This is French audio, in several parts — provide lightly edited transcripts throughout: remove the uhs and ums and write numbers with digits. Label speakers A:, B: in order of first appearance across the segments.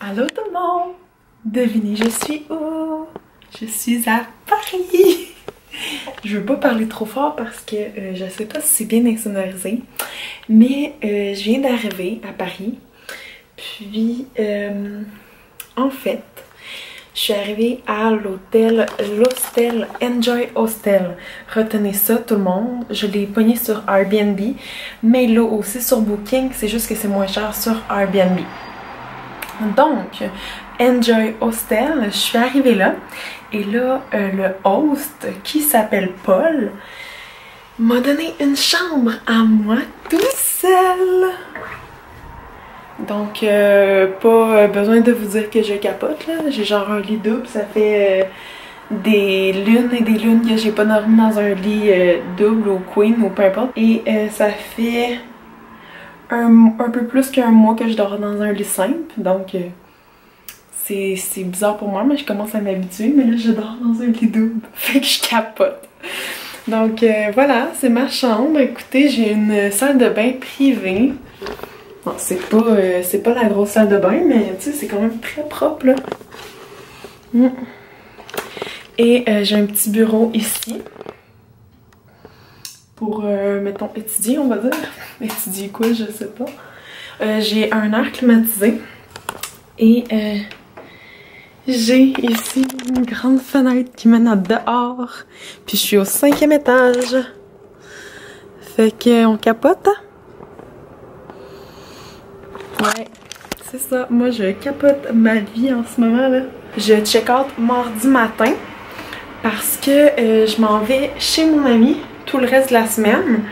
A: Allô tout le monde! Devinez, je suis où? Je suis à Paris! Je veux pas parler trop fort parce que je sais pas si c'est bien insonorisé, mais je viens d'arriver à Paris. Puis, en fait, je suis arrivée à l'hôtel Enjoy Hostel. Retenez ça tout le monde, je l'ai pogné sur Airbnb, mais là aussi sur Booking, c'est juste que c'est moins cher sur Airbnb. Donc, Enjoy Hostel, je suis arrivée là et là, le host qui s'appelle Paul m'a donné une chambre à moi tout seul. Donc, pas besoin de vous dire que je capote là, j'ai genre un lit double, ça fait des lunes et des lunes que j'ai pas dormi dans un lit double ou queen ou peu importe. Et ça fait un peu plus qu'un mois que je dors dans un lit simple, donc c'est bizarre pour moi, mais je commence à m'habituer. Mais là, je dors dans un lit double, fait que je capote. Donc voilà, c'est ma chambre. Écoutez, j'ai une salle de bain privée. Bon, c'est pas la grosse salle de bain, mais tu sais, c'est quand même très propre là. Et j'ai un petit bureau ici. Pour, mettons, étudier, on va dire. Étudier quoi, je sais pas. J'ai un air climatisé. Et j'ai ici une grande fenêtre qui mène à dehors. Puis je suis au 5e étage. Fait qu'on capote. Ouais, c'est ça. Moi, je capote ma vie en ce moment, là. Je check out mardi matin. Parce que je m'en vais chez mon ami tout le reste de la semaine.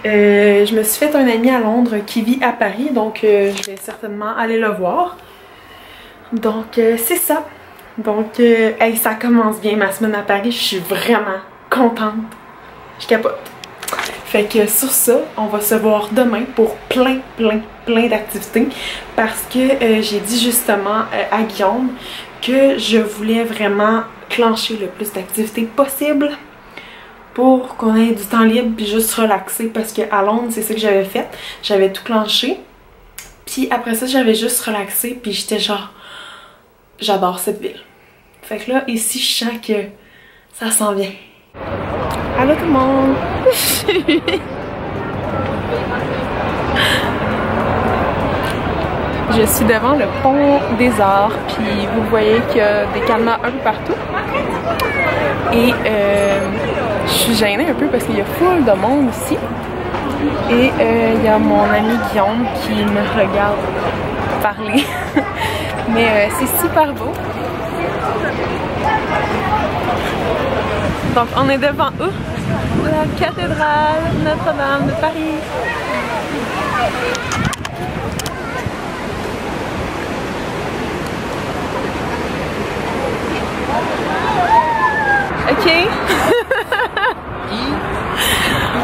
A: Je me suis fait un ami à Londres qui vit à Paris, donc je vais certainement aller le voir. Donc c'est ça. Donc hey, ça commence bien ma semaine à Paris, je suis vraiment contente. Je capote. Fait que sur ça, on va se voir demain pour plein d'activités. Parce que j'ai dit justement à Guillaume que je voulais vraiment clencher le plus d'activités possible pour qu'on ait du temps libre puis juste relaxer, parce qu'à Londres c'est ça que j'avais fait, j'avais tout clenché puis après ça j'avais juste relaxé puis j'étais genre j'adore cette ville. Fait que là ici je sens que ça s'en vient. Allô tout le monde! Je suis devant le pont des Arts, puis vous voyez qu'il y a des cadenas un peu partout. Et je suis gênée un peu parce qu'il y a full de monde ici. Et il y a mon ami Guillaume qui me regarde parler. Mais c'est super beau. Donc on est devant où? La cathédrale Notre-Dame de Paris. Ok.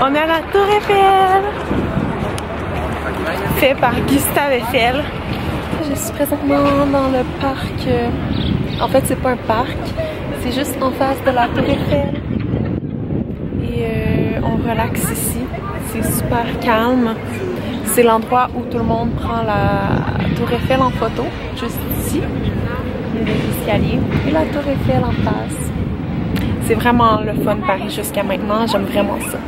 A: On est à la Tour Eiffel. Fait par Gustave Eiffel. Je suis présentement dans le parc. En fait, c'est pas un parc. C'est juste en face de la Tour Eiffel. Et on relaxe ici. C'est super calme. C'est l'endroit où tout le monde prend la Tour Eiffel en photo. Juste ici. Il y a des escaliers. Et la Tour Eiffel en face. C'est vraiment le fun Paris jusqu'à maintenant, j'aime vraiment ça.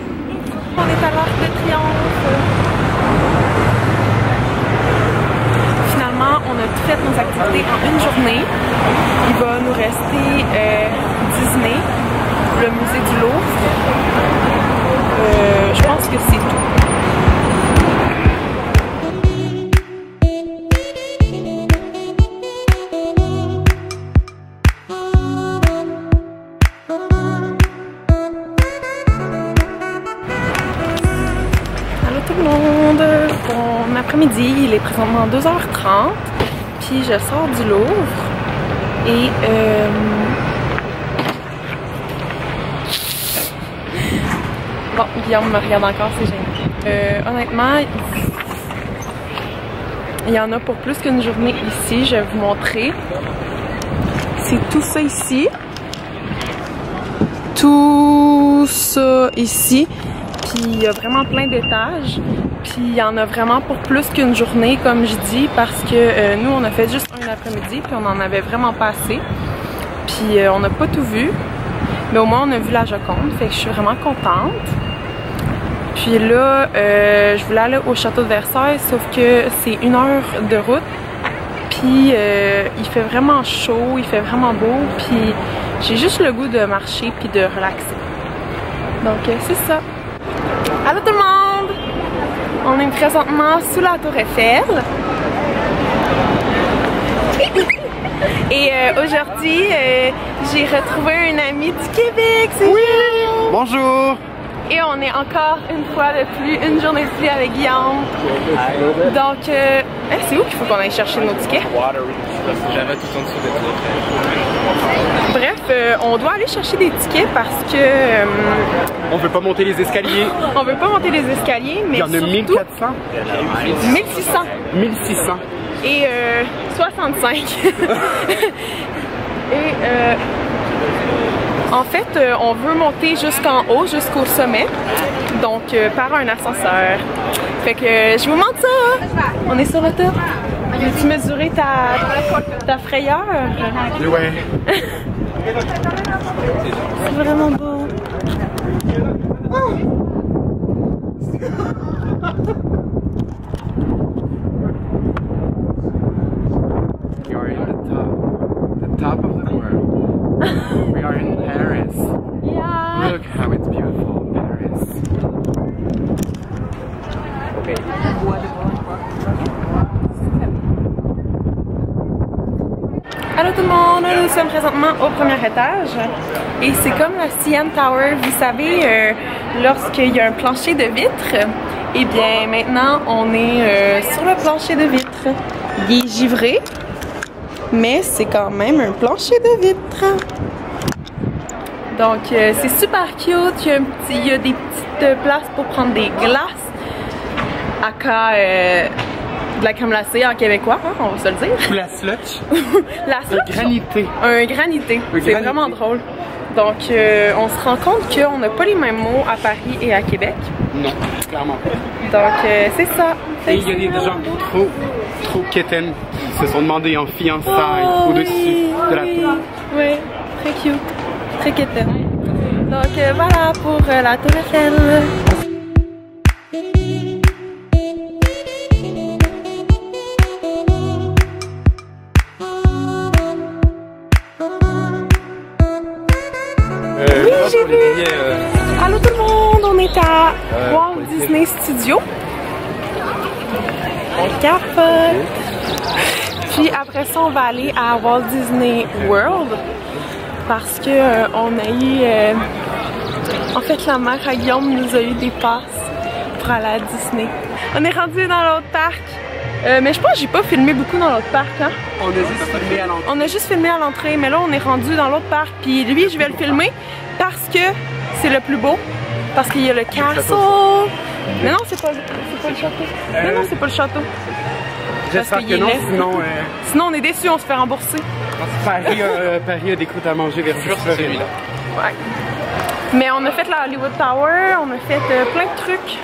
A: On est à l'Arc de Triomphe. Finalement, on a tout fait nos activités en une journée. Il va nous rester Disney, le musée du Louvre. Je pense que c'est tout. Bon après-midi, il est présentement 2h30, puis je sors du Louvre et bon, Guillaume me regarde encore, c'est génial. Honnêtement, il y en a pour plus qu'une journée ici, je vais vous montrer. C'est tout ça ici. Tout ça ici. Puis il y a vraiment plein d'étages. Puis il y en a vraiment pour plus qu'une journée, comme je dis, parce que nous, on a fait juste un après-midi, puis on en avait vraiment pas assez. Puis on n'a pas tout vu, mais au moins on a vu la Joconde, fait que je suis vraiment contente. Puis là, je voulais aller au château de Versailles, sauf que c'est 1 heure de route. Puis il fait vraiment chaud, il fait vraiment beau, puis j'ai juste le goût de marcher puis de relaxer. Donc c'est ça. Allô tout le monde! On est présentement sous la tour Eiffel. Et aujourd'hui, j'ai retrouvé un ami du Québec, c'est Guillaume!
B: Bonjour!
A: Et on est encore une fois de plus, une journée de pluie avec Guillaume. Donc, c'est où qu'il faut qu'on aille chercher nos tickets?
B: J'avais tout en dessous de toi.
A: Bref, on doit aller chercher des tickets parce que...
B: on veut pas monter les escaliers.
A: On veut pas monter les escaliers, mais
B: il y en a
A: surtout...
B: 1400.
A: 1600.
B: 1600.
A: Et 65. Et en fait, on veut monter jusqu'en haut, jusqu'au sommet, donc par un ascenseur. Fait que je vous montre ça! On est sur le top. As-tu mesuré ta frayeur?
B: Ouais.
A: C'est vraiment beau. Oh.
B: We are in the top of the world. We are in Paris.
A: Yeah.
B: Look how it's beautiful, Paris.
A: Allô tout le monde, nous sommes présentement au premier étage et c'est comme la CN Tower, vous savez, lorsqu'il y a un plancher de vitre, et bien maintenant on est sur le plancher de vitre. Il est givré, mais c'est quand même un plancher de vitre. Donc c'est super cute, il y a des petites places pour prendre des glaces, aka de la crème glacée en québécois, hein, on va se le dire.
B: Ou la slotch.
A: La slotch.
B: Un granité.
A: Un granité. C'est vraiment drôle. Donc, on se rend compte qu'on n'a pas les mêmes mots à Paris et à Québec.
B: Non, clairement pas.
A: Donc, c'est ça.
B: Et il y a des gens trop quétaines qui se sont demandés en fiançailles au-dessus de la tour.
A: Oui, très cute. Très quétaine. Donc, voilà pour la tour Eiffel. Oui, j'ai vu! Allô tout le monde, on est à Walt Disney Studios. On capote! Puis après ça, on va aller à Walt Disney World parce que on a eu... en fait, la mère à Guillaume nous a eu des passes pour aller à Disney. On est rendu dans l'autre parc. Mais je pense que j'ai pas filmé beaucoup dans l'autre parc, hein?
B: On a juste filmé à l'entrée.
A: On a juste filmé à l'entrée, mais là on est rendu dans l'autre parc. Puis lui, je vais le filmer parce que c'est le plus beau. Parce qu'il y a le castle. Mais non, c'est pas le château. Non, c'est pas le château.
B: J'espère que non,
A: sinon on est déçus, on se fait rembourser.
B: Paris a des croûtes à manger versus celui-là.
A: Ouais. Mais on a fait la Hollywood Tower, on a fait plein de trucs.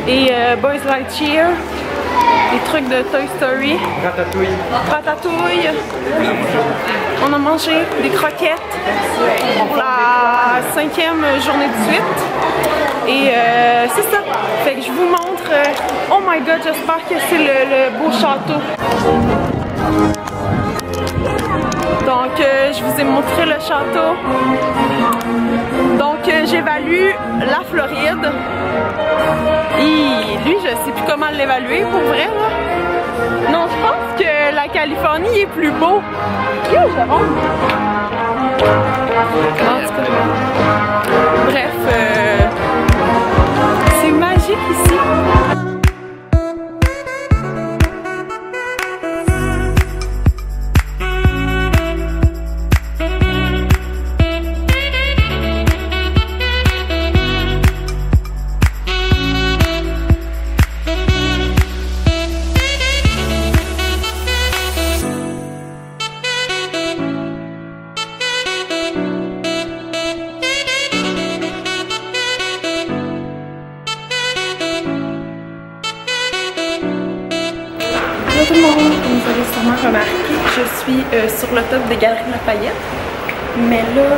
A: Et Buzz Lightyear. Des trucs de Toy Story. Ratatouille. On a mangé des croquettes. La 5e journée de suite. Et c'est ça. Fait que je vous montre. Oh my god, j'espère que c'est le beau château. Donc je vous ai montré le château. Donc j'évalue la Floride. Et lui, je sais plus comment l'évaluer pour vrai là. Non, je pense que la Californie est plus beau. Yo, j'avance. Bref, c'est magique ici. je suis sur le top des Galeries Lafayette. Mais là,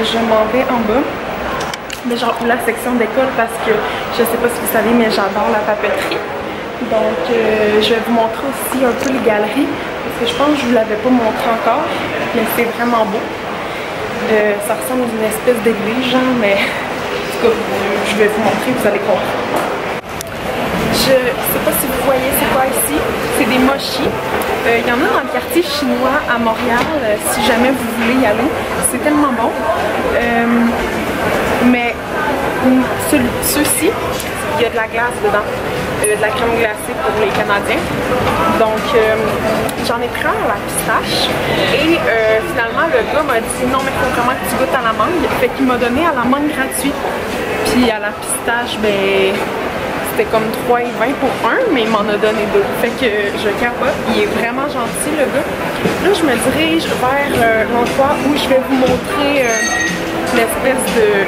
A: je m'en vais en bas. Mais genre la section d'école parce que je sais pas si vous savez, mais j'adore la papeterie. Donc, je vais vous montrer aussi un peu les galeries. Parce que je pense que je vous l'avais pas montré encore. Mais c'est vraiment beau. Ça ressemble à une espèce d'église, genre, mais en tout cas, je vais vous montrer, vous allez comprendre. Je sais pas si vous voyez c'est quoi ici, c'est des mochis. Il y en a dans le quartier chinois à Montréal, si jamais vous voulez y aller. C'est tellement bon. Mais ceux-ci, il y a de la glace dedans, de la crème glacée pour les Canadiens. Donc j'en ai pris un à la pistache et finalement le gars m'a dit non mais il faut vraiment que tu goûtes à la mangue. Fait qu'il m'a donné à la mangue gratuit. Puis à la pistache, ben c'était comme 3,20 pour un, mais il m'en a donné 2. Fait que je capote, il est vraiment gentil le gars. Là je me dirige vers l'endroit où je vais vous montrer l'espèce de,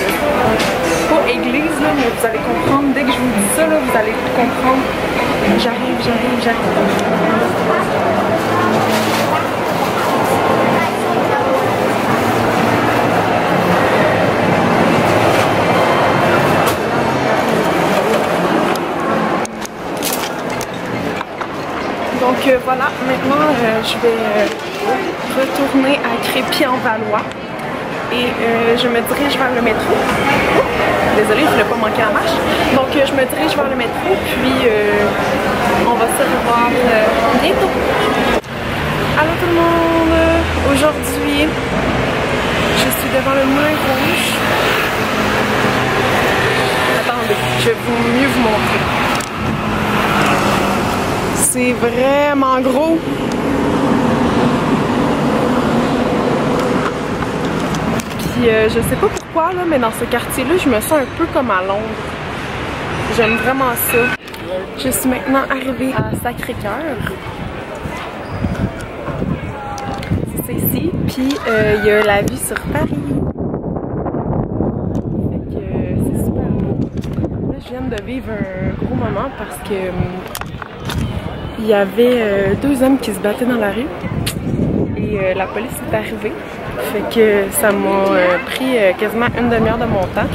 A: pas église là, mais vous allez comprendre, dès que je vous dis ça là, vous allez tout comprendre. J'arrive. Donc voilà, maintenant je vais retourner à Crépy-en-Valois et je me dirige vers le métro. Désolée, je ne voulais pas manquer la marche. Donc je me dirige vers le métro, puis on va se revoir bientôt. Allô tout le monde! Aujourd'hui, je suis devant le Moulin Rouge. Attendez, je vais mieux vous montrer. C'est vraiment gros. Puis je sais pas pourquoi là, mais dans ce quartier-là, je me sens un peu comme à Londres. J'aime vraiment ça. Je suis maintenant arrivée à Sacré-Cœur. C'est ici. Puis il y a la vue sur Paris. Fait que c'est super beau. Là, je viens de vivre un gros moment parce que il y avait 2 hommes qui se battaient dans la rue et la police est arrivée. Fait que ça m'a pris quasiment une demi-heure de mon temps.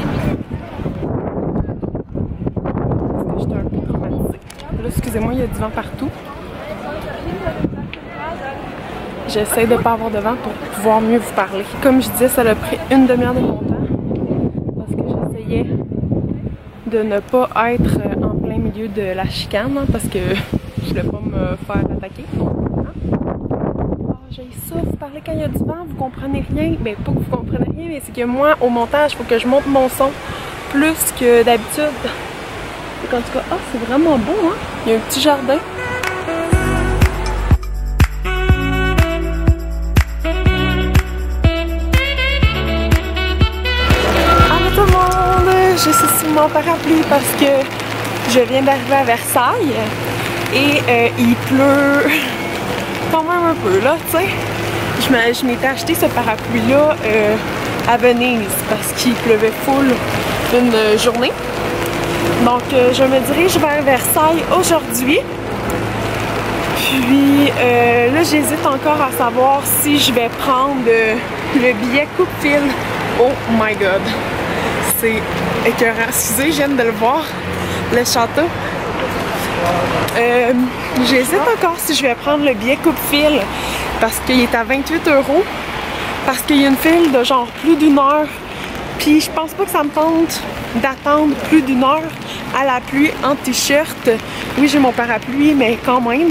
A: Parce que j'étais un peu traumatisée. Là, excusez-moi, il y a du vent partout. J'essaie de ne pas avoir de vent pour pouvoir mieux vous parler. Comme je disais, ça a pris une demi-heure de mon temps. Parce que j'essayais de ne pas être en plein milieu de la chicane. Hein, parce que je voulais pas me faire attaquer. J'ai ça, vous parlez quand il y a du vent, vous comprenez rien. Ben pas que vous comprenez rien, mais c'est que moi, au montage, il faut que je monte mon son plus que d'habitude. En tout cas, oh, c'est vraiment beau, hein? Il y a un petit jardin. Allô tout le monde! Je suis sur mon parapluie parce que je viens d'arriver à Versailles. Et il pleut quand même un peu là, tu sais. Je m'étais acheté ce parapluie-là à Venise parce qu'il pleuvait full une journée. Donc je me dirige vers Versailles aujourd'hui. Puis là j'hésite encore à savoir si je vais prendre le billet coupe-fil. Oh my god! C'est écœurant. Excusez, je viens de le voir, le château. J'hésite encore si je vais prendre le billet coupe-fil parce qu'il est à 28 €, parce qu'il y a une file de genre plus d'1 heure, puis je pense pas que ça me tente d'attendre plus d'1 heure à la pluie en t-shirt. Oui, j'ai mon parapluie, mais quand même.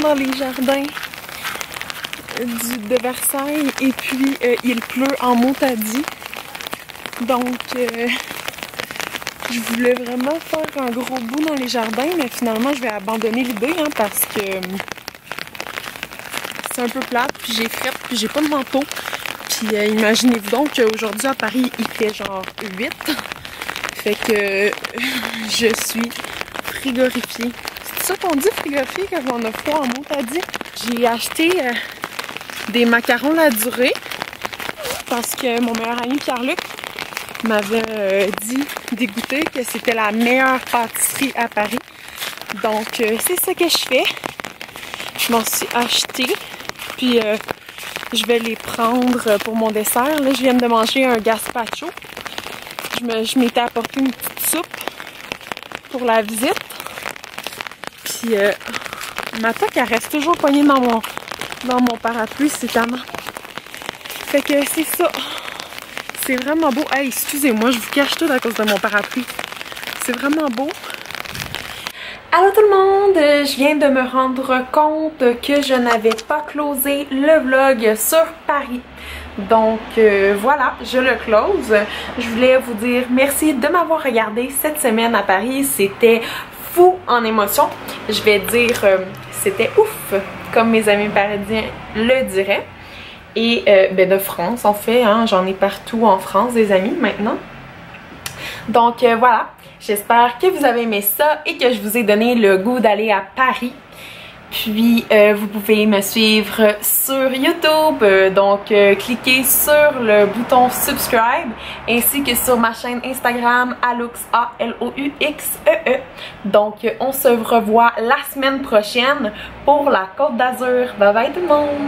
A: Dans les jardins de Versailles et puis il pleut en Montadie, donc Je voulais vraiment faire un gros bout dans les jardins, mais finalement je vais abandonner l'idée hein, parce que c'est un peu plate, puis j'ai frette, puis j'ai pas de manteau. Puis imaginez-vous donc qu'aujourd'hui à Paris il fait genre 8. Fait que je suis frigorifiée. C'est ça qu'on dit frigorifiée quand on a froid en mot, t'as dit? J'ai acheté des macarons la durée parce que mon meilleur ami Pierre-Luc m'avait dit dégoûté que c'était la meilleure pâtisserie à Paris. Donc c'est ça que je fais. Je m'en suis acheté. Puis je vais les prendre pour mon dessert. Là, je viens de manger un gazpacho. Je m'étais apporté une petite soupe pour la visite. Puis ma toque elle reste toujours poignée dans mon parapluie, c'est tellement. Fait que c'est ça. C'est vraiment beau. Hey, excusez-moi, je vous cache tout à cause de mon parapluie. C'est vraiment beau. Allô tout le monde! Je viens de me rendre compte que je n'avais pas closé le vlog sur Paris. Donc voilà, je le close. Je voulais vous dire merci de m'avoir regardé cette semaine à Paris. C'était fou en émotion. Je vais dire c'était ouf, comme mes amis parisiens le diraient. Et ben de France en fait, hein, j'en ai partout en France des amis maintenant. Donc voilà. J'espère que vous avez aimé ça et que je vous ai donné le goût d'aller à Paris. Puis vous pouvez me suivre sur YouTube, donc cliquez sur le bouton subscribe ainsi que sur ma chaîne Instagram Aloux A-L-O-U-X-E-E. Donc on se revoit la semaine prochaine pour la Côte d'Azur. Bye bye tout le monde!